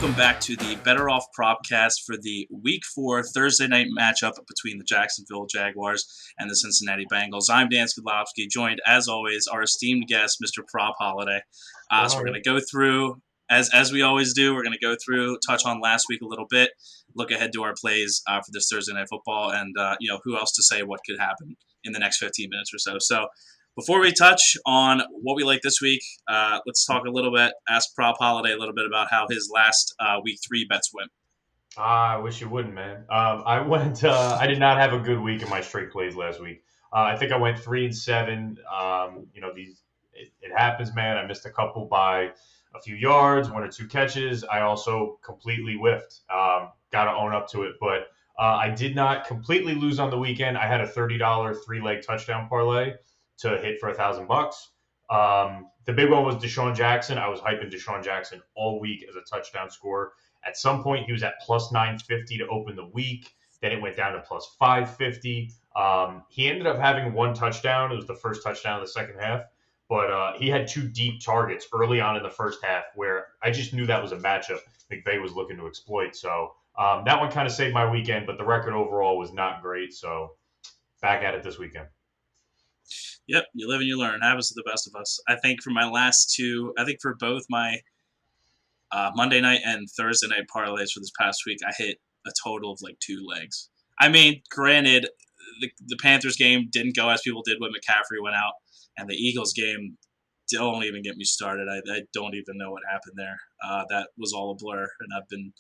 welcome back to the BettorOff PropCast for the Week 4 Thursday night matchup between the Jacksonville Jaguars and the Cincinnati Bengals. I'm Dan Skidlowski, joined as always our esteemed guest, Mr. PropHolliday. So we're going to go through, as we always do, we're going to go through, touch on last week a little bit, look ahead to our plays for this Thursday night football, and who else to say what could happen in the next 15 minutes or so. So before we touch on what we like this week, let's talk a little bit, ask PropHolliday a little bit about how his last Week 3 bets went. I wish you wouldn't, man. I did not have a good week in my straight plays last week. I think I went 3-7. It happens, man. I missed a couple by a few yards, 1 or 2 catches. I also completely whiffed. Got to own up to it. But I did not completely lose on the weekend. I had a $30 3-leg touchdown parlay to hit for $1,000. The big one was Deshaun Jackson. I was hyping Deshaun Jackson all week as a touchdown scorer. At some point, he was at plus 950 to open the week. Then it went down to plus 550. He ended up having 1 touchdown. It was the first touchdown of the second half. But he had 2 deep targets early on in the first half where I just knew that was a matchup McVay was looking to exploit. So that one kind of saved my weekend, but the record overall was not great. So back at it this weekend. Yep, you live and you learn. Happens to the best of us. I think for my last 2, I think for both my Monday night and Thursday night parlays for this past week, I hit a total of like 2 legs. I mean, granted, the Panthers game didn't go as people did when McCaffrey went out, and the Eagles game, don't even get me started. I don't even know what happened there. That was all a blur, and I've been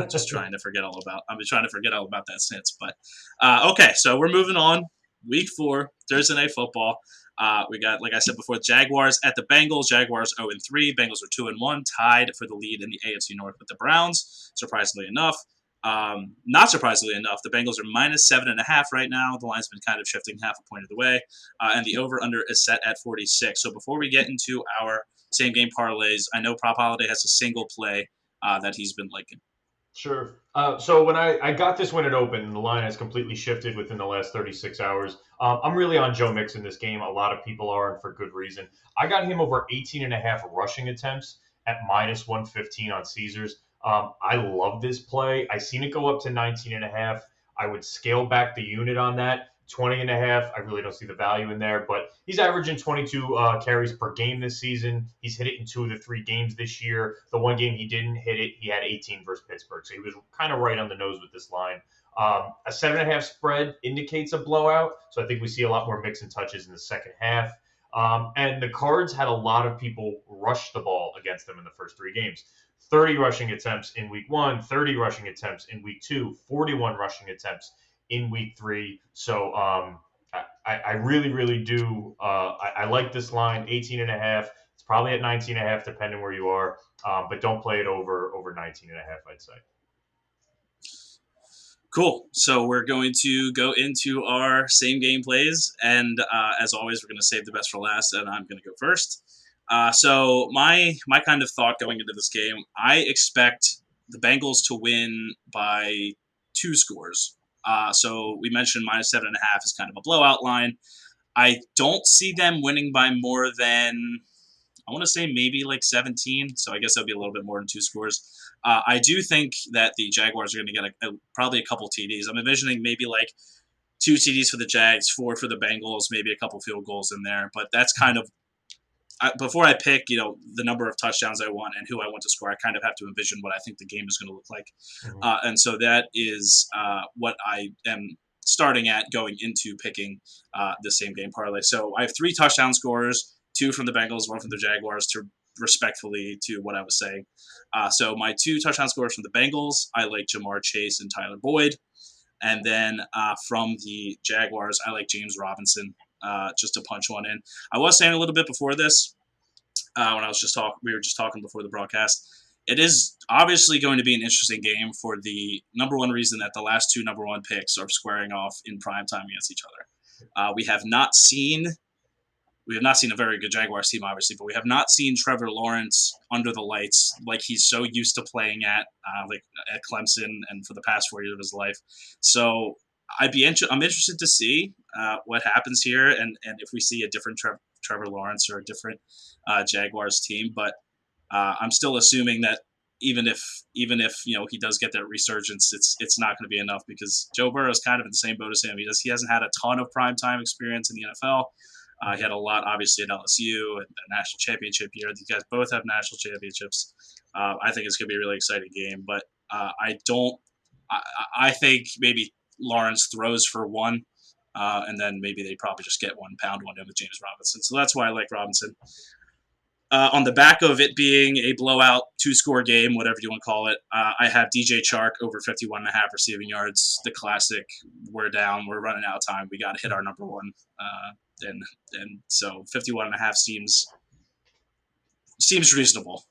just trying to forget all about. I've been trying to forget all about that since. But okay, so we're moving on. Week 4, Thursday night football. We got, like I said before, Jaguars at the Bengals. Jaguars 0-3. Bengals are 2-1, tied for the lead in the AFC North with the Browns. Surprisingly enough, not surprisingly enough, the Bengals are minus 7.5 right now. The line's been kind of shifting half a point of the way, and the over/under is set at 46. So before we get into our same game parlays, I know PropHolliday has a single play that he's been liking. Sure. So when I got this when it opened, the line has completely shifted within the last 36 hours. I'm really on Joe Mixon this game. A lot of people are, and for good reason. I got him over 18.5 rushing attempts at minus 115 on Caesars. I love this play. I seen it go up to 19.5. I would scale back the unit on that. 20.5, I really don't see the value in there, but he's averaging 22 carries per game this season. He's hit it in 2 of the 3 games this year. The one game he didn't hit it, he had 18 versus Pittsburgh, so he was kind of right on the nose with this line. A 7.5 spread indicates a blowout, so I think we see a lot more mix and touches in the second half. And the Cards had a lot of people rush the ball against them in the first 3 games. 30 rushing attempts in week 1, 30 rushing attempts in week 2, 41 rushing attempts in week 3. So I really, really do. I like this line, 18.5. It's probably at 19.5, depending where you are. But don't play it over 19.5, I'd say. Cool. So we're going to go into our same game plays. And as always, we're going to save the best for last, and I'm going to go first. So my kind of thought going into this game, I expect the Bengals to win by 2 scores. So we mentioned minus 7.5 is kind of a blowout line. I don't see them winning by more than, I want to say maybe like 17. So I guess that'll be a little bit more than 2 scores. I do think that the Jaguars are going to get probably a couple TDs. I'm envisioning maybe like 2 TDs for the Jags, 4 for the Bengals, maybe a couple field goals in there. But that's kind of, before I pick, the number of touchdowns I want and who I want to score, I kind of have to envision what I think the game is going to look like. Mm-hmm. And so that is what I am starting at going into picking the same game parlay. So I have 3 touchdown scorers, 2 from the Bengals, 1 from the Jaguars, to respectfully to what I was saying. So my 2 touchdown scorers from the Bengals, I like Jamar Chase and Tyler Boyd. And then from the Jaguars, I like James Robinson. Just to punch one in. I was saying a little bit before this, when we were just talking before the broadcast. It is obviously going to be an interesting game for the number one reason that the last 2 number 1 picks are squaring off in prime time against each other. We have not seen a very good Jaguars team, obviously, but we have not seen Trevor Lawrence under the lights like he's so used to playing at Clemson and for the past 4 years of his life. So I'm interested to see what happens here and if we see a different Trevor Lawrence or a different Jaguars team. But I'm still assuming that even if he does get that resurgence, it's not going to be enough because Joe Burrow is kind of in the same boat as him. He hasn't had a ton of primetime experience in the NFL. He had a lot, obviously, at LSU and the national championship year. These guys both have national championships. I think it's going to be a really exciting game, but I don't. I think maybe Lawrence throws for one, and then maybe they probably just get one, pound one in with James Robinson. So that's why I like Robinson. On the back of it being a blowout 2-score game, whatever you want to call it, I have DJ Chark over 51.5 receiving yards. The classic, we're down, we're running out of time, we got to hit our number one. And so 51.5 seems reasonable.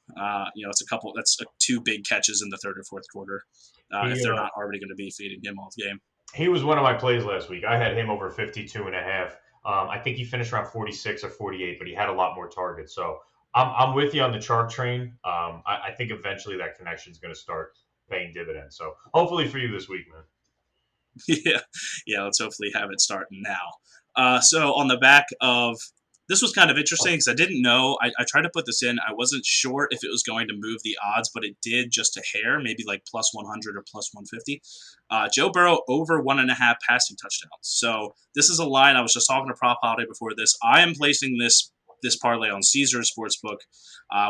It's that's 2 big catches in the third or fourth quarter if they're not already going to be feeding him all game. He was one of my plays last week. I had him over 52.5. I think he finished around 46 or 48, but he had a lot more targets. So I'm with you on the Chark train. I think eventually that connection is going to start paying dividends. So hopefully for you this week, man. Yeah. Let's hopefully have it starting now. So on the back of this was kind of interesting because I didn't know. I tried to put this in. I wasn't sure if it was going to move the odds, but it did just a hair, maybe like plus 100 or plus 150. Joe Burrow over 1.5 passing touchdowns. So this is a line. I was just talking to PropHolliday before this. I am placing this parlay on Caesars Sportsbook.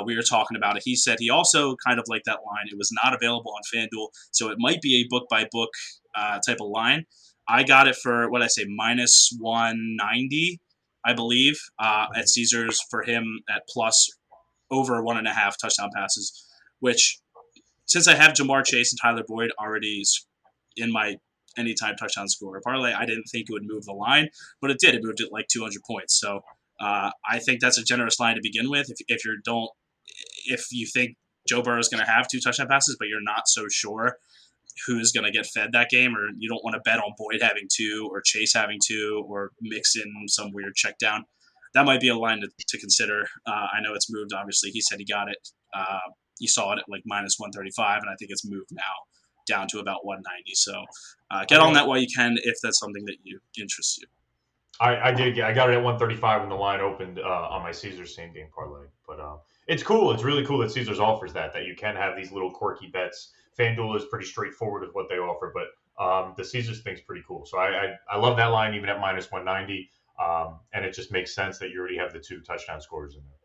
We were talking about it. He said he also kind of liked that line. It was not available on FanDuel, so it might be a book-by-book type of line. I got it for, what I say, minus 190, I believe, at Caesars for him at plus over 1.5 touchdown passes, which, since I have Jamar Chase and Tyler Boyd already in my anytime touchdown scorer parlay, I didn't think it would move the line, but it did. It moved it like 200 points. So I think that's a generous line to begin with. If you think Joe Burrow is going to have 2 touchdown passes, but you're not so sure who's going to get fed that game, or you don't want to bet on Boyd having 2 or Chase having 2 or mix in some weird check down, that might be a line to consider. I know it's moved. Obviously, he said he got it. He saw it at like minus 135, and I think it's moved now down to about 190. So get on that while you can if that's something that interests you. I did. I got it at 135 when the line opened on my Caesars same game parlay. But it's cool. It's really cool that Caesars offers that you can have these little quirky bets. FanDuel is pretty straightforward with what they offer, but the Caesars thing's pretty cool. So I love that line even at minus 190, and it just makes sense that you already have the 2 touchdown scorers in there.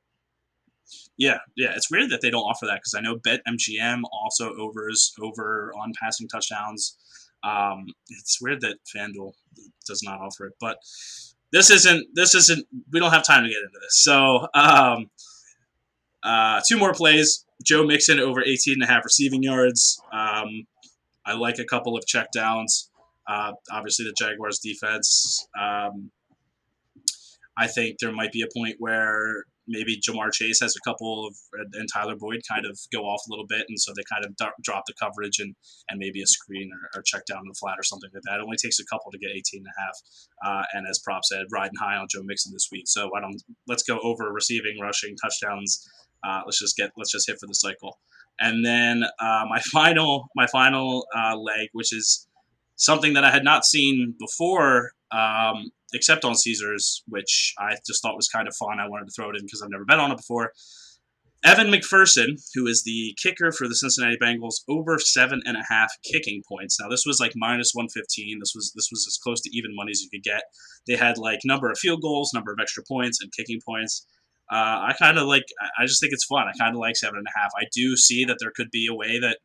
Yeah. It's weird that they don't offer that because I know BetMGM also over on passing touchdowns. It's weird that FanDuel does not offer it, but this isn't. We don't have time to get into this. So 2 more plays. Joe Mixon over 18.5 receiving yards. I like a couple of checkdowns. Obviously, the Jaguars defense. I think there might be a point where maybe Jamar Chase has a couple of, and Tyler Boyd kind of go off a little bit, and so they kind of drop the coverage and maybe a screen or check down the flat or something like that. It only takes a couple to get 18.5. And as Prop said, riding high on Joe Mixon this week. So let's go over receiving, rushing, touchdowns. Let's just hit for the cycle. And then my final leg, which is something that I had not seen before, except on Caesars, which I just thought was kind of fun. I wanted to throw it in because I've never bet on it before. Evan McPherson, who is the kicker for the Cincinnati Bengals, over 7.5 kicking points. Now, this was like minus 115. This was as close to even money as you could get. They had like number of field goals, number of extra points, and kicking points. I just think it's fun. I kind of like 7.5. I do see that there could be a way that,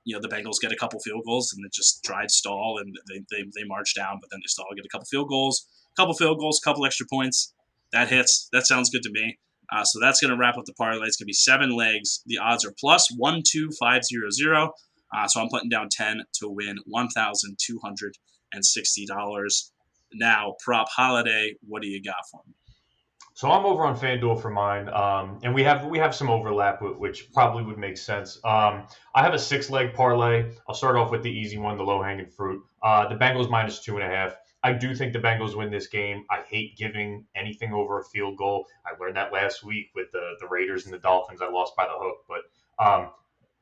the Bengals get a couple field goals and it just drives stall and they march down, but then they stall, get a couple field goals, couple extra points. That hits. That sounds good to me. So that's going to wrap up the parlay. It's going to be 7 legs. The odds are plus 12500. So I'm putting down 10 to win $1,260. Now, PropHolliday, what do you got for me? So I'm over on FanDuel for mine, and we have some overlap, which probably would make sense. I have a 6-leg parlay. I'll start off with the easy one, the low-hanging fruit. The Bengals minus 2.5. I do think the Bengals win this game. I hate giving anything over a field goal. I learned that last week with the Raiders and the Dolphins. I lost by the hook, but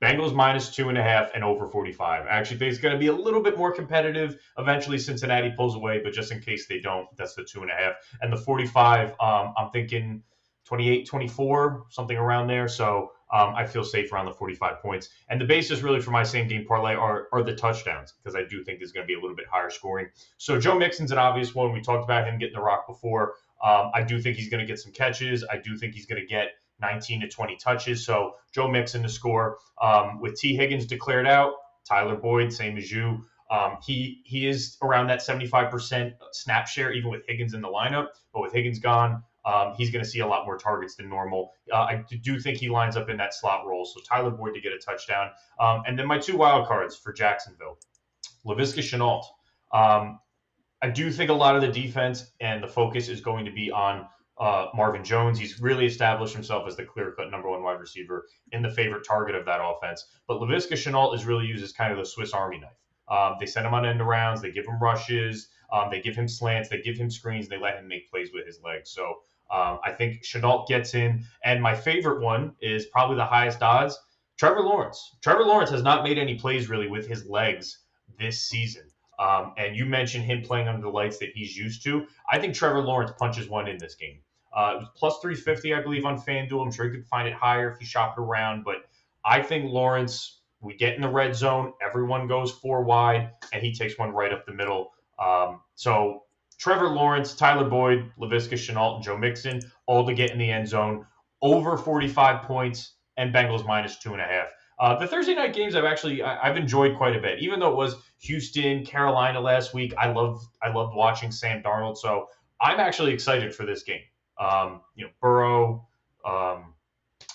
Bengals minus 2.5 and over 45. I actually think it's going to be a little bit more competitive. Eventually, Cincinnati pulls away, but just in case they don't, that's the 2.5. And the 45, I'm thinking 28, 24, something around there. So I feel safe around the 45 points. And the basis really for my same game parlay are the touchdowns, because I do think is going to be a little bit higher scoring. So Joe Mixon's an obvious one. We talked about him getting the rock before. I do think he's going to get some catches. I do think he's going to get 19 to 20 touches. So Joe Mixon to score. With T. Higgins declared out, Tyler Boyd, same as you. He is around that 75% snap share, even with Higgins in the lineup. But with Higgins gone, he's going to see a lot more targets than normal. I do think he lines up in that slot role. So Tyler Boyd to get a touchdown. And then my two wild cards for Jacksonville. Laviska Shenault. I do think a lot of the defense and the focus is going to be on Marvin Jones. He's really established himself as the clear-cut number one wide receiver and the favorite target of that offense. But Laviska Shenault is really used as kind of the Swiss Army knife. They send him on end arounds. They give him rushes. They give him slants. They give him screens. They let him make plays with his legs. So I think Shenault gets in. And my favorite one is probably the highest odds, Trevor Lawrence. Trevor Lawrence has not made any plays really with his legs this season. And you mentioned him playing under the lights that he's used to. I think Trevor Lawrence punches one in this game. It was plus 350, I believe, on FanDuel. I'm sure you could find it higher if you shop it around. But I think Lawrence, we get in the red zone, everyone goes four wide, and he takes one right up the middle. So Trevor Lawrence, Tyler Boyd, Laviska Shenault, and Joe Mixon, all to get in the end zone. Over 45 points, and Bengals minus 2.5. The Thursday night games I've enjoyed quite a bit, even though it was Houston, Carolina last week. I loved watching Sam Darnold, so I'm actually excited for this game. Burrow,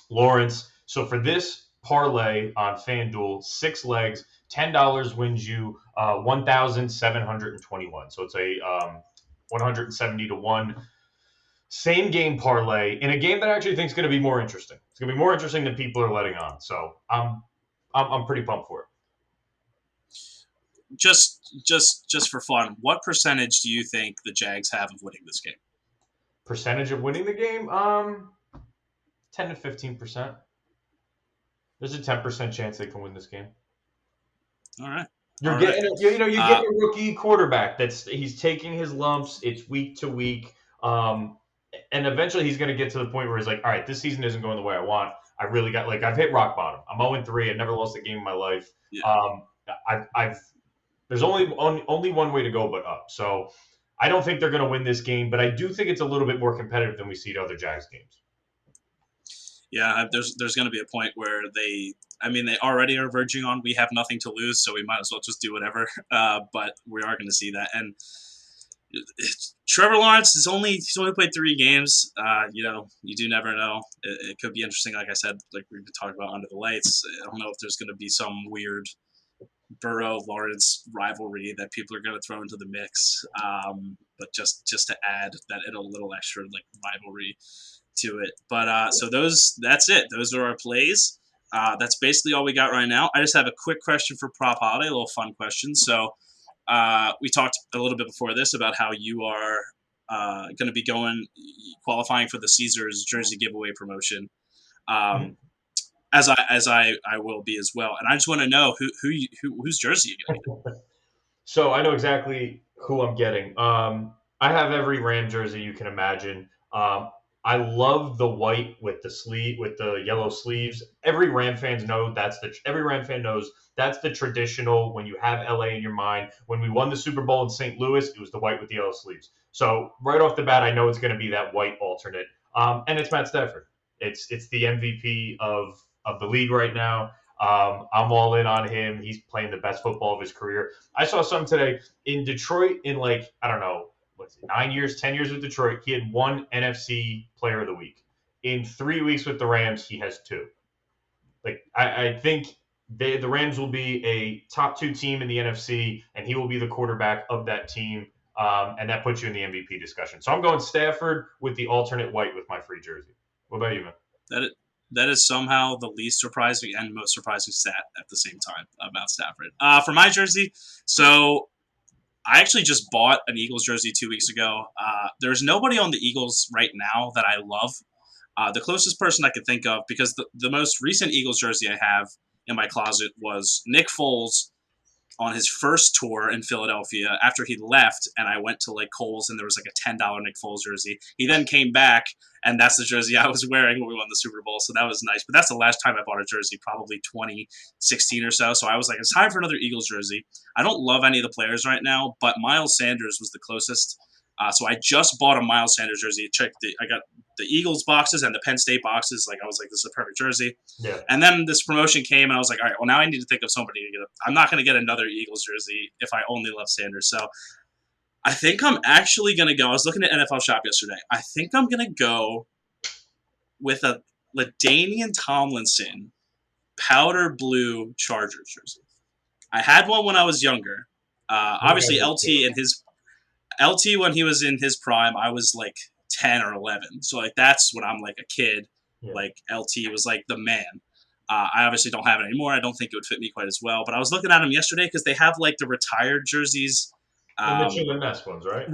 Lawrence. So for this parlay on FanDuel, 6 legs, $10 wins you 1,721. So it's a 170 to 1 same game parlay in a game that I actually think is going to be more interesting. It's going to be more interesting than people are letting on. So I'm pretty pumped for it. Just for fun, what percentage do you think the Jags have of winning this game? Percentage of winning the game? 10 to 15%. There's a 10% chance they can win this game. All right. You're getting a rookie quarterback he's taking his lumps. It's week to week. And eventually he's going to get to the point where he's like, all right, this season isn't going the way I want. I really got, I've hit rock bottom. I'm 0-3. I've never lost a game in my life. Yeah. There's only one way to go but up. So I don't think they're going to win this game, but I do think it's a little bit more competitive than we see at other Jags games. Yeah, there's going to be a point where they already are verging on we have nothing to lose, so we might as well just do whatever. But we are going to see that. And Trevor Lawrence he's only played 3 games. You do never know. It could be interesting, like I said, like we've been talking about under the lights. I don't know if there's going to be some weird Burrow-Lawrence rivalry that people are going to throw into the mix. But just to add that a little extra rivalry to it. But so that's it. Those are our plays. That's basically all we got right now. I just have a quick question for PropHolliday, a little fun question. So we talked a little bit before this about how you are going to be qualifying for the Caesars jersey giveaway promotion, as I will be as well. And I just want to know whose jersey you're going to get. So I know exactly who I'm getting. I have every Ram jersey you can imagine. I love the white with the yellow sleeves. Every Ram fan knows that's the traditional. When you have LA in your mind, when we won the Super Bowl in St. Louis, it was the white with the yellow sleeves. So right off the bat, I know it's going to be that white alternate. And it's Matt Stafford. It's the MVP of the league right now. I'm all in on him. He's playing the best football of his career. I saw some today in Detroit in 9 years, 10 years with Detroit, he had 1 NFC Player of the Week. In 3 weeks with the Rams, he has 2. I think the Rams will be a top 2 team in the NFC, and he will be the quarterback of that team, and that puts you in the MVP discussion. So I'm going Stafford with the alternate white with my free jersey. What about you, man? That is somehow the least surprising and most surprising stat at the same time about Stafford. For my jersey, so I actually just bought an Eagles jersey 2 weeks ago. There's nobody on the Eagles right now that I love. The closest person I could think of, because the most recent Eagles jersey I have in my closet was Nick Foles on his first tour in Philadelphia after he left, and I went to like Kohl's and there was like a $10 Nick Foles jersey. He then came back, and that's the jersey I was wearing when we won the Super Bowl, so that was nice. But that's the last time I bought a jersey, probably 2016 or so. So I was like, it's time for another Eagles jersey. I don't love any of the players right now, but Miles Sanders was the closest. So I just bought a Miles Sanders jersey. I got the Eagles boxes and the Penn State boxes. Like I was like, this is a perfect jersey. Yeah. And then this promotion came, and I was like, all right, well now I need to think of somebody to get. I'm not going to get another Eagles jersey if I only love Sanders. So I think I'm actually going to go. I was looking at NFL Shop yesterday. I think I'm going to go with a LaDainian Tomlinson powder blue Chargers jersey. I had one when I was younger. Obviously, LT when he was in his prime, I was like 10 or 11. So like that's when I'm like a kid. Yeah. Like LT was like the man. I obviously don't have it anymore. I don't think it would fit me quite as well. But I was looking at them yesterday because they have like the retired jerseys. The Mitchell and Ness ones, right?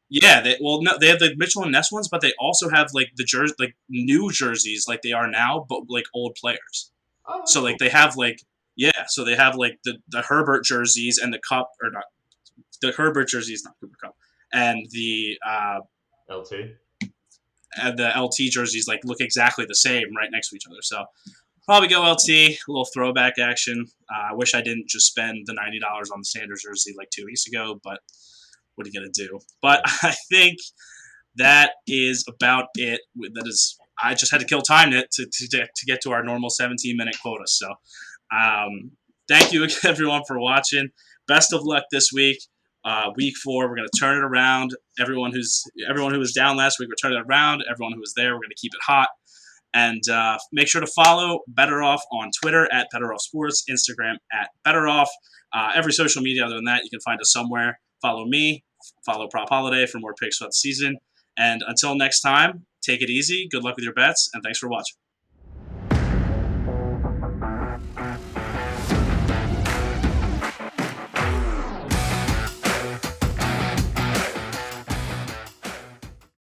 Yeah, they have the Mitchell and Ness ones, but they also have like like new jerseys like they are now, but like old players. Oh, so like they have like so they have like the Herbert jerseys and the Cup or not. The Herbert jersey is not Cooper Kupp, and the LT and the LT jerseys like look exactly the same right next to each other. So probably go LT, a little throwback action. I wish I didn't just spend the $90 on the Sanders jersey like 2 weeks ago, but what are you gonna do? But I think that is about it. I just had to kill time to get to our normal 17-minute quota. So thank you everyone for watching. Best of luck this week. Week 4, we're going to turn it around. Everyone who was down last week, we're turning it around. Everyone who was there, we're going to keep it hot. And make sure to follow BettorOff on Twitter at BettorOff Sports, Instagram at BettorOff. Every social media other than that, you can find us somewhere. Follow me. Follow PropHolliday for more picks throughout the season. And until next time, take it easy. Good luck with your bets, and thanks for watching.